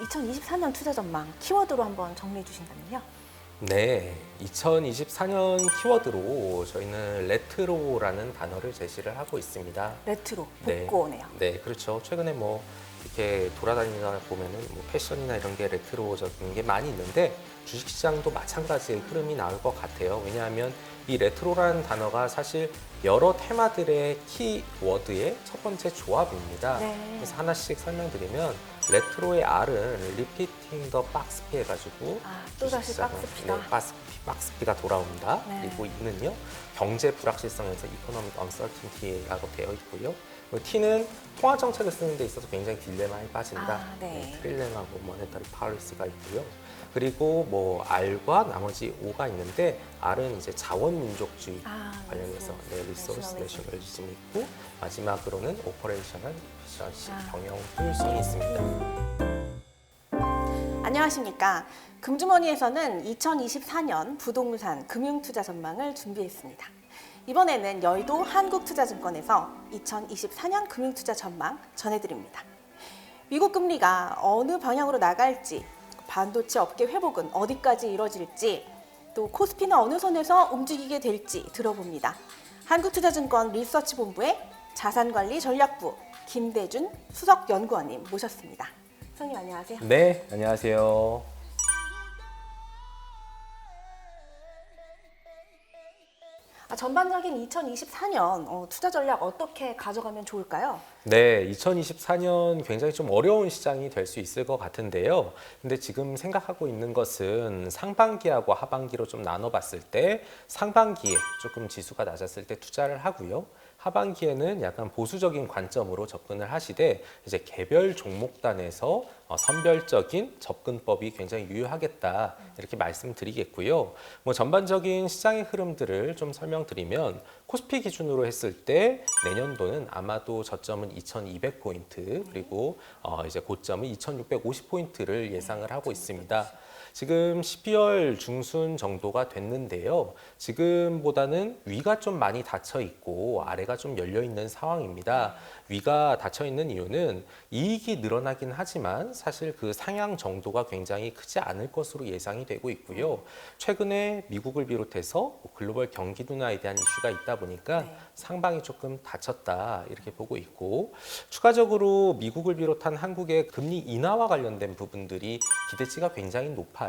2024년 투자 전망 키워드로 한번 정리해 주신다면요. 네, 2024년 키워드로 저희는 레트로라는 단어를 제시를 하고 있습니다. 레트로, 네. 복고네요. 네, 그렇죠. 최근에 뭐 이렇게 돌아다니다 보면은 뭐 패션이나 이런 게 레트로적인 게 많이 있는데 주식시장도 마찬가지의 흐름이 나올 것 같아요. 왜냐하면 이 레트로라는 단어가 사실 여러 테마들의 키워드의 첫 번째 조합입니다. 네. 그래서 하나씩 설명드리면 레트로의 R은 Repeating the Box P 해가지고 또다시 주식시장은, 박스피다. 네, 박스피가 돌아온다. 네. 그리고 E는요 경제 불확실성에서 Economic Uncertainty라고 되어 있고요. 그리고 T는 통화 정책을 쓰는 데 있어서 굉장히 딜레마에 빠진다. 네. 트릴레마고 모네터리 팔리시가 있고요. 그리고 뭐 R과 나머지 O가 있는데 R은 이제 자원 민족주의 관련해서 리소스 내셔널리즘이 있고 마지막으로는 오퍼레이셔널 에피션시 경영 효율성이 있습니다. 안녕하십니까. 금주머니에서는 2024년 부동산 금융투자 전망을 준비했습니다. 이번에는 여의도 한국투자증권에서 2024년 금융투자 전망 전해드립니다. 미국 금리가 어느 방향으로 나갈지, 반도체 업계 회복은 어디까지 이뤄질지, 또 코스피는 어느 선에서 움직이게 될지 들어봅니다. 한국투자증권 리서치본부의 자산관리 전략부 김대준 수석연구원님 모셨습니다. 선생님 안녕하세요. 네, 안녕하세요. 전반적인 2024년 투자 전략 어떻게 가져가면 좋을까요? 네, 2024년 굉장히 좀 어려운 시장이 될 수 있을 것 같은데요. 근데 지금 생각하고 있는 것은 상반기하고 하반기로 좀 나눠봤을 때 상반기에 조금 지수가 낮았을 때 투자를 하고요. 하반기에는 약간 보수적인 관점으로 접근을 하시되 이제 개별 종목단에서 선별적인 접근법이 굉장히 유효하겠다 이렇게 말씀드리겠고요. 뭐 전반적인 시장의 흐름들을 좀 설명드리면 코스피 기준으로 했을 때 내년도는 아마도 저점은 2,200포인트 그리고 이제 고점은 2,650포인트를 예상을 하고 있습니다. 지금 12월 중순 정도가 됐는데요. 지금보다는 위가 좀 많이 닫혀 있고 아래가 좀 열려 있는 상황입니다. 위가 닫혀 있는 이유는 이익이 늘어나긴 하지만 사실 그 상향 정도가 굉장히 크지 않을 것으로 예상이 되고 있고요. 최근에 미국을 비롯해서 글로벌 경기 둔화에 대한 이슈가 있다 보니까 상방이 조금 닫혔다 이렇게 보고 있고 추가적으로 미국을 비롯한 한국의 금리 인하와 관련된 부분들이 기대치가 굉장히 높아요.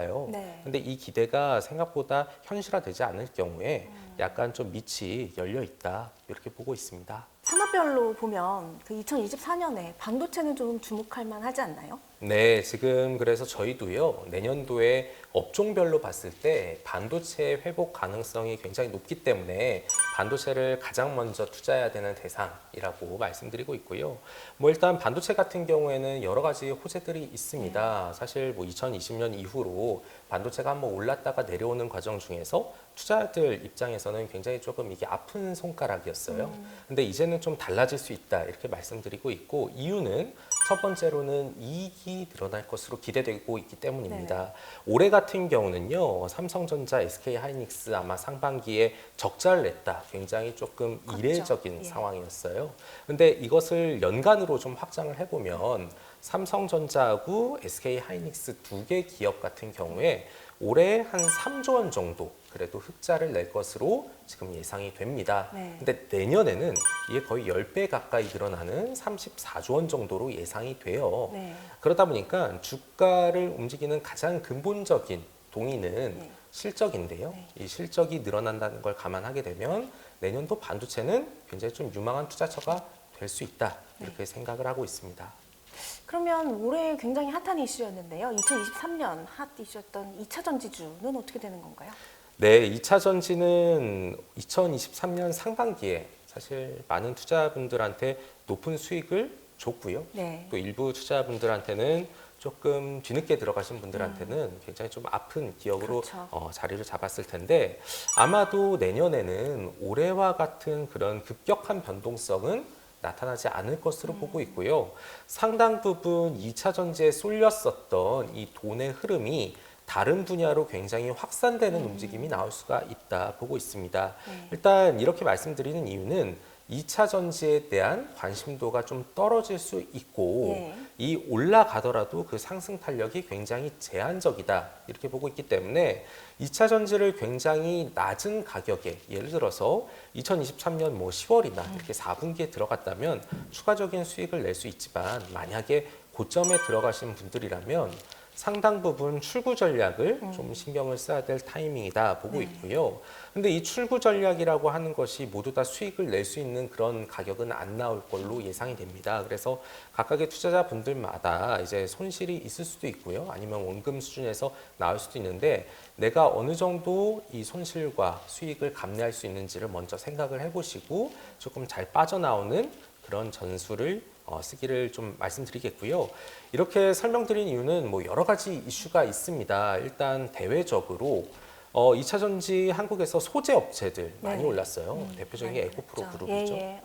근데 이 기대가 생각보다 현실화되지 않을 경우에 약간 좀 밑이 열려 있다 이렇게 보고 있습니다. 산업별로 보면 그 2024년에 반도체는 좀 주목할 만하지 않나요? 네, 지금 그래서 저희도요 내년도에 업종별로 봤을 때 반도체 회복 가능성이 굉장히 높기 때문에 반도체를 가장 먼저 투자해야 되는 대상이라고 말씀드리고 있고요. 뭐 일단 반도체 같은 경우에는 여러 가지 호재들이 있습니다. 사실 뭐 2020년 이후로 반도체가 한번 올랐다가 내려오는 과정 중에서 투자자들 입장에서는 굉장히 조금 이게 아픈 손가락이었어요. 근데 이제는 좀 달라질 수 있다 이렇게 말씀드리고 있고 이유는 첫 번째로는 이익이 늘어날 것으로 기대되고 있기 때문입니다. 올해 같은 경우는요, 삼성전자, SK하이닉스 아마 상반기에 적자를 냈다. 굉장히 조금 이례적인 상황이었어요. 근데 이것을 연간으로 좀 확장을 해보면 삼성전자하고 SK하이닉스 두 개 기업 같은 경우에 올해 한 3조 원 정도 그래도 흑자를 낼 것으로 지금 예상이 됩니다. 근데 내년에는 이게 거의 10배 가까이 늘어나는 34조 원 정도로 예상이 돼요. 그러다 보니까 주가를 움직이는 가장 근본적인 동의는 실적인데요. 이 실적이 늘어난다는 걸 감안하게 되면 내년도 반도체는 굉장히 좀 유망한 투자처가 될 수 있다. 이렇게 생각을 하고 있습니다. 그러면 올해 굉장히 핫한 이슈였는데요. 2023년 핫 이슈였던 2차 전지주는 어떻게 되는 건가요? 네, 2차 전지는 2023년 상반기에 사실 많은 투자분들한테 높은 수익을 줬고요. 또 일부 투자분들한테는 조금 뒤늦게 들어가신 분들한테는 굉장히 좀 아픈 기억으로 자리를 잡았을 텐데 아마도 내년에는 올해와 같은 그런 급격한 변동성은 나타나지 않을 것으로 보고 있고요. 상당 부분 2차 전지에 쏠렸었던 이 돈의 흐름이 다른 분야로 굉장히 확산되는 움직임이 나올 수가 있다 보고 있습니다. 일단 이렇게 말씀드리는 이유는 2차 전지에 대한 관심도가 좀 떨어질 수 있고 예. 이 올라가더라도 그 상승 탄력이 굉장히 제한적이다 이렇게 보고 있기 때문에 2차 전지를 굉장히 낮은 가격에 예를 들어서 2023년 뭐 10월이나 이렇게 4분기에 들어갔다면 추가적인 수익을 낼 수 있지만 만약에 고점에 들어가신 분들이라면 상당 부분 출구 전략을 좀 신경을 써야 될 타이밍이다 보고 있고요. 근데 이 출구 전략이라고 하는 것이 모두 다 수익을 낼 수 있는 그런 가격은 안 나올 걸로 예상이 됩니다. 그래서 각각의 투자자분들마다 이제 손실이 있을 수도 있고요. 아니면 원금 수준에서 나올 수도 있는데 내가 어느 정도 이 손실과 수익을 감내할 수 있는지를 먼저 생각을 해보시고 조금 잘 빠져나오는 그런 전술을 쓰기를 좀 말씀드리겠고요. 이렇게 설명드린 이유는 뭐 여러 가지 이슈가 있습니다. 일단 대외적으로 2차 전지 한국에서 소재 업체들 많이 네. 올랐어요. 대표적인 게 많이 에코프로 올랐죠. 그룹이죠. 예, 예.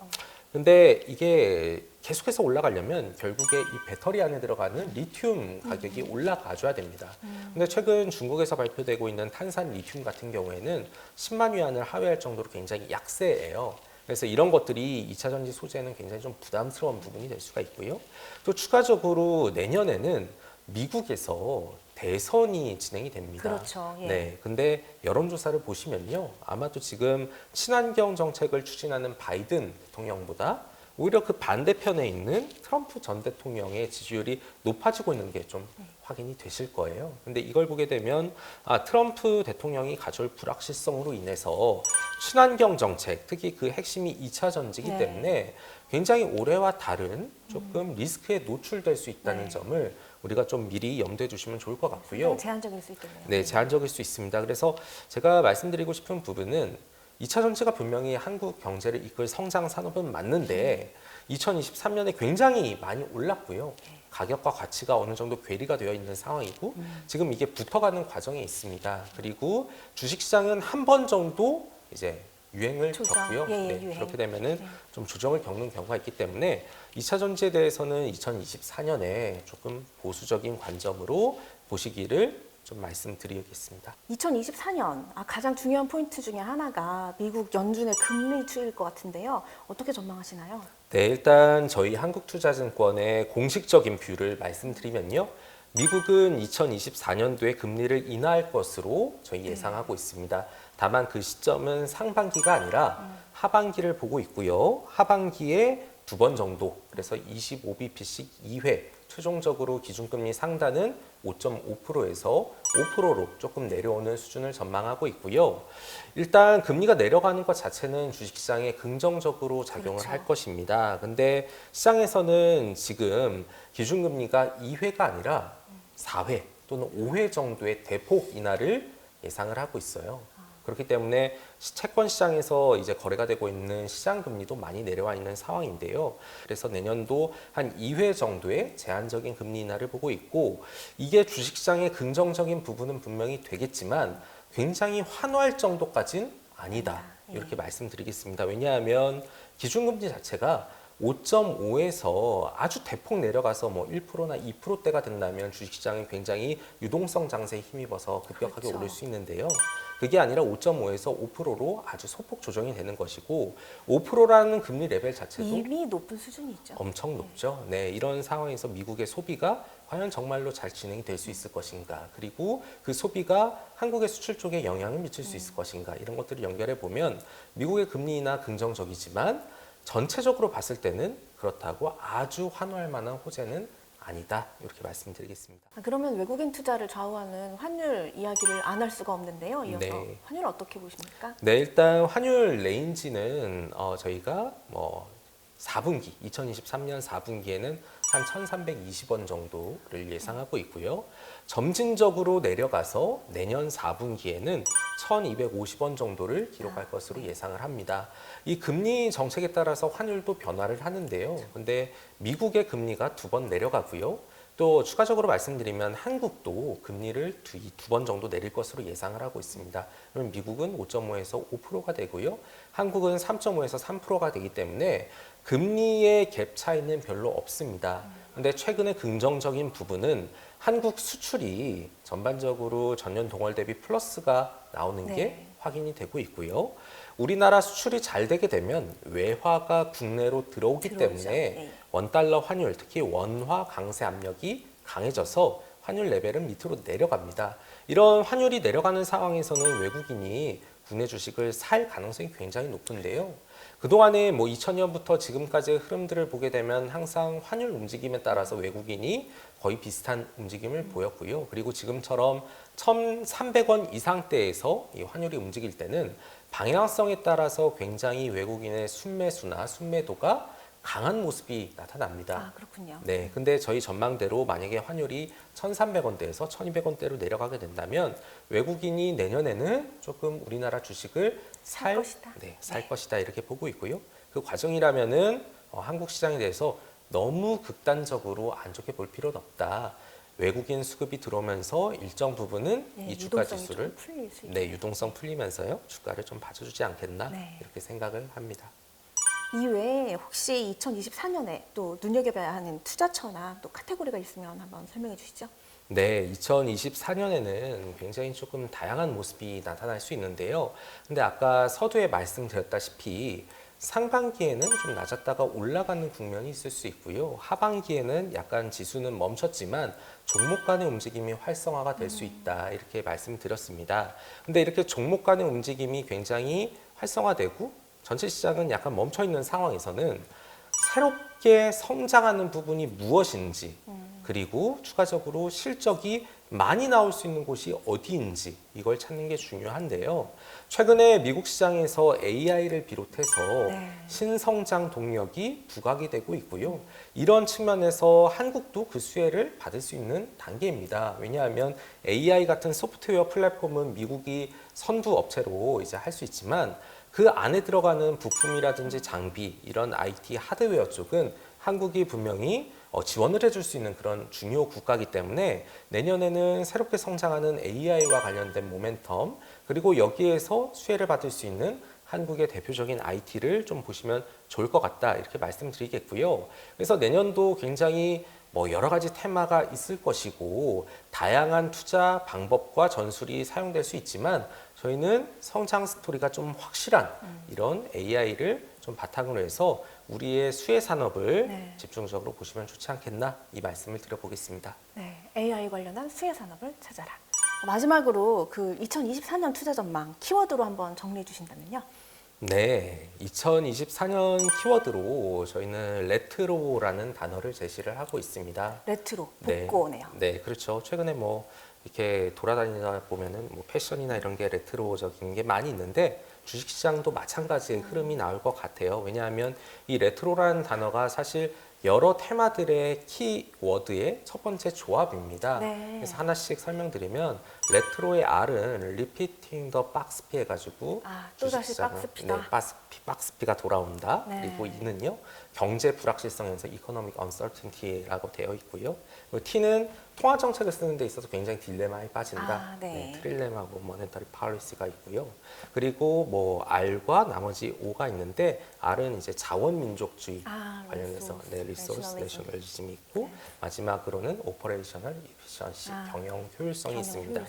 근데 이게 계속해서 올라가려면 결국에 이 배터리 안에 들어가는 리튬 가격이 올라가줘야 됩니다. 근데 최근 중국에서 발표되고 있는 탄산 리튬 같은 경우에는 10만 위안을 하회할 정도로 굉장히 약세예요. 그래서 이런 것들이 2차 전지 소재는 굉장히 좀 부담스러운 부분이 될 수가 있고요. 또 추가적으로 내년에는 미국에서 대선이 진행이 됩니다. 그렇죠. 예. 네. 근데 여론조사를 보시면요. 아마도 지금 친환경 정책을 추진하는 바이든 대통령보다 오히려 그 반대편에 있는 트럼프 전 대통령의 지지율이 높아지고 있는 게 좀 확인이 되실 거예요. 근데 이걸 보게 되면 트럼프 대통령이 가져올 불확실성으로 인해서 친환경 정책, 특히 그 핵심이 2차 전지이기 네. 때문에 굉장히 올해와 다른 조금 리스크에 노출될 수 있다는 네. 점을 우리가 좀 미리 염두에 두시면 좋을 것 같고요. 제한적일 수 있겠네요. 네, 제한적일 수 있습니다. 그래서 제가 말씀드리고 싶은 부분은 2차 전지가 분명히 한국 경제를 이끌 성장 산업은 맞는데 2023년에 굉장히 많이 올랐고요. 가격과 가치가 어느 정도 괴리가 되어 있는 상황이고 지금 이게 붙어가는 과정에 있습니다. 그리고 주식시장은 한 번 정도 이제 유행을 조정. 겪고요. 예, 네, 유행. 그렇게 되면은 네. 좀 조정을 겪는 경우가 있기 때문에 2차 전지에 대해서는 2024년에 조금 보수적인 관점으로 보시기를 좀 말씀드리겠습니다. 2024년 가장 중요한 포인트 중에 하나가 미국 연준의 금리 추이일 것 같은데요. 어떻게 전망하시나요? 네, 일단 저희 한국투자증권의 공식적인 뷰를 말씀드리면요. 미국은 2024년도에 금리를 인하할 것으로 저희 예상하고 있습니다. 다만 그 시점은 상반기가 아니라 하반기를 보고 있고요. 하반기에 2번 정도, 그래서 25bp씩 2회, 최종적으로 기준금리 상단은 5.5%에서 5%로 조금 내려오는 수준을 전망하고 있고요. 일단 금리가 내려가는 것 자체는 주식시장에 긍정적으로 작용을 그렇죠. 할 것입니다. 근데 시장에서는 지금 기준금리가 2회가 아니라 4회 또는 5회 정도의 대폭 인하를 예상을 하고 있어요. 그렇기 때문에 채권 시장에서 이제 거래가 되고 있는 시장 금리도 많이 내려와 있는 상황인데요. 그래서 내년도 한 2회 정도의 제한적인 금리 인하를 보고 있고 이게 주식 시장의 긍정적인 부분은 분명히 되겠지만 굉장히 환호할 정도까지는 아니다. 이렇게 말씀드리겠습니다. 왜냐하면 기준금리 자체가 5.5에서 아주 대폭 내려가서 뭐 1%나 2%대가 된다면 주식시장은 굉장히 유동성 장세에 힘입어서 급격하게 그렇죠. 오를 수 있는데요. 그게 아니라 5.5에서 5%로 아주 소폭 조정이 되는 것이고 5%라는 금리 레벨 자체도 이미 높은 수준이 있죠. 엄청 높죠. 네, 이런 상황에서 미국의 소비가 과연 정말로 잘 진행이 될 수 있을 것인가, 그리고 그 소비가 한국의 수출 쪽에 영향을 미칠 수 있을 것인가, 이런 것들을 연결해 보면 미국의 금리 인하 긍정적이지만 전체적으로 봤을 때는 그렇다고 아주 환호할 만한 호재는 아니다, 이렇게 말씀드리겠습니다. 그러면 외국인 투자를 좌우하는 환율 이야기를 안 할 수가 없는데요. 이어서 네. 환율 어떻게 보십니까? 네, 일단 환율 레인지는 저희가 뭐 4분기, 2023년 4분기에는 한 1,320원 정도를 예상하고 있고요. 점진적으로 내려가서 내년 4분기에는 1,250원 정도를 기록할 것으로 예상을 합니다. 이 금리 정책에 따라서 환율도 변화를 하는데요. 근데 미국의 금리가 2번 내려가고요. 또 추가적으로 말씀드리면 한국도 금리를 두 번 정도 내릴 것으로 예상을 하고 있습니다. 그러면 미국은 5.5에서 5%가 되고요. 한국은 3.5에서 3%가 되기 때문에 금리의 갭 차이는 별로 없습니다. 근데 최근에 긍정적인 부분은 한국 수출이 전반적으로 전년 동월 대비 플러스가 나오는 게 네. 확인이 되고 있고요. 우리나라 수출이 잘 되게 되면 외화가 국내로 들어오기 들어오죠. 때문에 네. 원달러 환율, 특히 원화 강세 압력이 강해져서 환율 레벨은 밑으로 내려갑니다. 이런 환율이 내려가는 상황에서는 외국인이 국내 주식을 살 가능성이 굉장히 높은데요. 그동안에 뭐 2000년부터 지금까지의 흐름들을 보게 되면 항상 환율 움직임에 따라서 외국인이 거의 비슷한 움직임을 보였고요. 그리고 지금처럼 1,300원 이상대에서 이 환율이 움직일 때는 방향성에 따라서 굉장히 외국인의 순매수나 순매도가 강한 모습이 나타납니다. 아, 그렇군요. 네, 근데 저희 전망대로 만약에 환율이 1,300원대에서 1,200원대로 내려가게 된다면 외국인이 내년에는 조금 우리나라 주식을 살 것이다. 살 것이다 이렇게 보고 있고요. 그 과정이라면은 한국 시장에 대해서 너무 극단적으로 안 좋게 볼 필요는 없다. 외국인 수급이 들어오면서 일정 부분은 네, 이 주가 유동성이 지수를 좀 풀릴 수 네, 있겠네요. 유동성 풀리면서요. 주가를 좀 받쳐주지 않겠나 네. 이렇게 생각을 합니다. 이외에 혹시 2024년에 또 눈여겨봐야 하는 투자처나 또 카테고리가 있으면 한번 설명해 주시죠. 네, 2024년에는 굉장히 조금 다양한 모습이 나타날 수 있는데요. 근데 아까 서두에 말씀드렸다시피 상반기에는 좀 낮았다가 올라가는 국면이 있을 수 있고요. 하반기에는 약간 지수는 멈췄지만 종목 간의 움직임이 활성화가 될 수 있다. 이렇게 말씀드렸습니다. 근데 이렇게 종목 간의 움직임이 굉장히 활성화되고 전체 시장은 약간 멈춰 있는 상황에서는 새롭게 성장하는 부분이 무엇인지 그리고 추가적으로 실적이 많이 나올 수 있는 곳이 어디인지 이걸 찾는 게 중요한데요. 최근에 미국 시장에서 AI를 비롯해서 네. 신성장 동력이 부각이 되고 있고요. 이런 측면에서 한국도 그 수혜를 받을 수 있는 단계입니다. 왜냐하면 AI 같은 소프트웨어 플랫폼은 미국이 선두 업체로 이제 할 수 있지만 그 안에 들어가는 부품이라든지 장비, 이런 IT 하드웨어 쪽은 한국이 분명히 지원을 해줄 수 있는 그런 중요 국가이기 때문에 내년에는 새롭게 성장하는 AI와 관련된 모멘텀, 그리고 여기에서 수혜를 받을 수 있는 한국의 대표적인 IT를 좀 보시면 좋을 것 같다 이렇게 말씀드리겠고요. 그래서 내년도 굉장히 여러 가지 테마가 있을 것이고 다양한 투자 방법과 전술이 사용될 수 있지만 저희는 성장 스토리가 좀 확실한 이런 AI를 좀 바탕으로 해서 우리의 수혜 산업을 네. 집중적으로 보시면 좋지 않겠나 이 말씀을 드려보겠습니다. 네, AI 관련한 수혜 산업을 찾아라. 마지막으로 그 2024년 투자 전망 키워드로 한번 정리해 주신다면요. 네, 2024년 키워드로 저희는 레트로라는 단어를 제시를 하고 있습니다. 레트로, 네. 복고네요. 네, 그렇죠. 최근에 이렇게 돌아다니다 보면은 패션이나 이런 게 레트로적인 게 많이 있는데 주식시장도 마찬가지의 흐름이 나올 것 같아요. 왜냐하면 이 레트로라는 단어가 사실 여러 테마들의 키워드의 첫 번째 조합입니다. 네. 그래서 하나씩 설명드리면 레트로의 R은 Repeating the BoxP 해가지고 또다시 주식시장은, 박스피다. 네, 박스피가 돌아온다. 네. 그리고 E는요 경제 불확실성에서 Economic Uncertainty라고 되어 있고요. 그리고 T는 통화 정책을 쓰는 데 있어서 굉장히 딜레마에 빠진다. 네. 트릴레마고 모네터리 팔리시가 있고요. 그리고 R과 나머지 O가 있는데 R은 이제 자원 민족주의 관련해서 리소스 내셔널리즘이 있고 마지막으로는 오퍼레이셔널 이피션시 경영 효율성이 있습니다.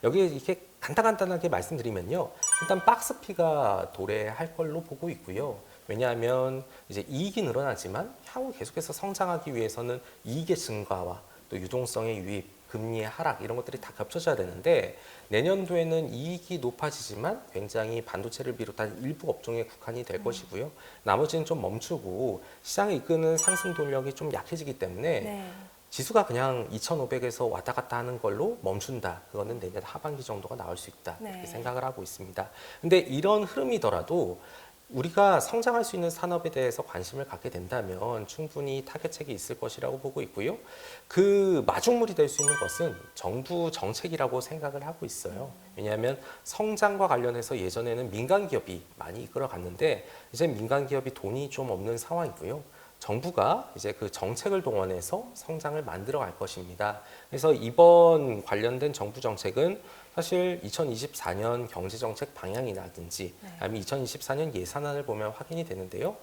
여기에 이렇게 간단하게 말씀드리면요. 일단 박스피가 도래할 걸로 보고 있고요. 왜냐하면 이제 이익이 늘어나지만 향후 계속해서 성장하기 위해서는 이익의 증가와 또 유동성의 유입, 금리의 하락 이런 것들이 다 겹쳐져야 되는데 내년도에는 이익이 높아지지만 굉장히 반도체를 비롯한 일부 업종에 국한이 될 것이고요. 나머지는 좀 멈추고 시장을 이끄는 상승 동력이 좀 약해지기 때문에 지수가 그냥 2,500에서 왔다 갔다 하는 걸로 멈춘다. 그거는 내년 하반기 정도가 나올 수 있다. 이렇게 생각을 하고 있습니다. 근데 이런 흐름이더라도 우리가 성장할 수 있는 산업에 대해서 관심을 갖게 된다면 충분히 타겟책이 있을 것이라고 보고 있고요. 그 마중물이 될 수 있는 것은 정부 정책이라고 생각을 하고 있어요. 왜냐하면 성장과 관련해서 예전에는 민간 기업이 많이 이끌어갔는데 이제 민간 기업이 돈이 좀 없는 상황이고요. 정부가 이제 그 정책을 동원해서 성장을 만들어 갈 것입니다. 그래서 이번 관련된 정부 정책은 사실 2024년 경제정책 방향이라든지 아니면 2024년 예산안을 보면 확인이 되는데요.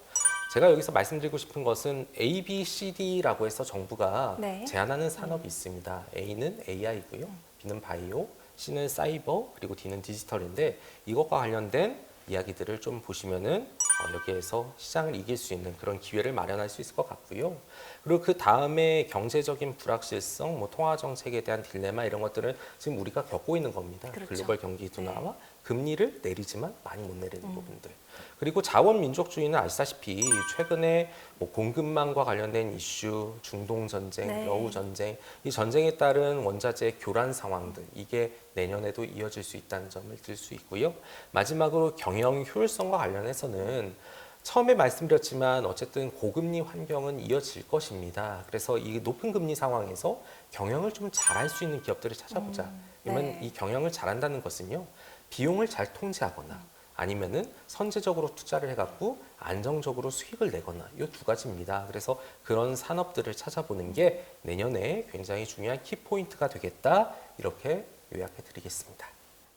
제가 여기서 말씀드리고 싶은 것은 A, B, C, D라고 해서 정부가 제안하는 산업이 있습니다. A는 AI고요. B는 바이오, C는 사이버, 그리고 D는 디지털인데 이것과 관련된 이야기들을 좀 보시면은 여기에서 시장을 이길 수 있는 그런 기회를 마련할 수 있을 것 같고요. 그리고 그 다음에 경제적인 불확실성, 뭐 통화 정책에 대한 딜레마 이런 것들은 지금 우리가 겪고 있는 겁니다. 그렇죠. 글로벌 경기 둔화와 네. 금리를 내리지만 많이 못 내리는 부분들. 그리고 자원 민족주의는 아시다시피 최근에 뭐 공급망과 관련된 이슈, 중동 전쟁, 네. 러우 전쟁, 이 전쟁에 따른 원자재 교란 상황들 이게 내년에도 이어질 수 있다는 점을 들 수 있고요. 마지막으로 경영 효율성과 관련해서는 처음에 말씀드렸지만 어쨌든 고금리 환경은 이어질 것입니다. 그래서 이 높은 금리 상황에서 경영을 좀 잘할 수 있는 기업들을 찾아보자. 그러면 네. 이 경영을 잘한다는 것은요. 비용을 잘 통제하거나 아니면은 선제적으로 투자를 해갖고 안정적으로 수익을 내거나 이 두 가지입니다. 그래서 그런 산업들을 찾아보는 게 내년에 굉장히 중요한 키포인트가 되겠다. 이렇게 요약해 드리겠습니다.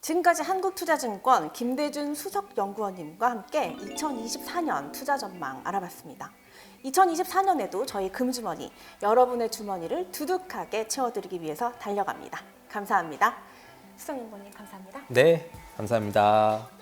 지금까지 한국투자증권 김대준 수석연구원님과 함께 2024년 투자 전망 알아봤습니다. 2024년에도 저희 금주머니, 여러분의 주머니를 두둑하게 채워드리기 위해서 달려갑니다. 감사합니다. 수석연구원님 감사합니다. 네, 감사합니다.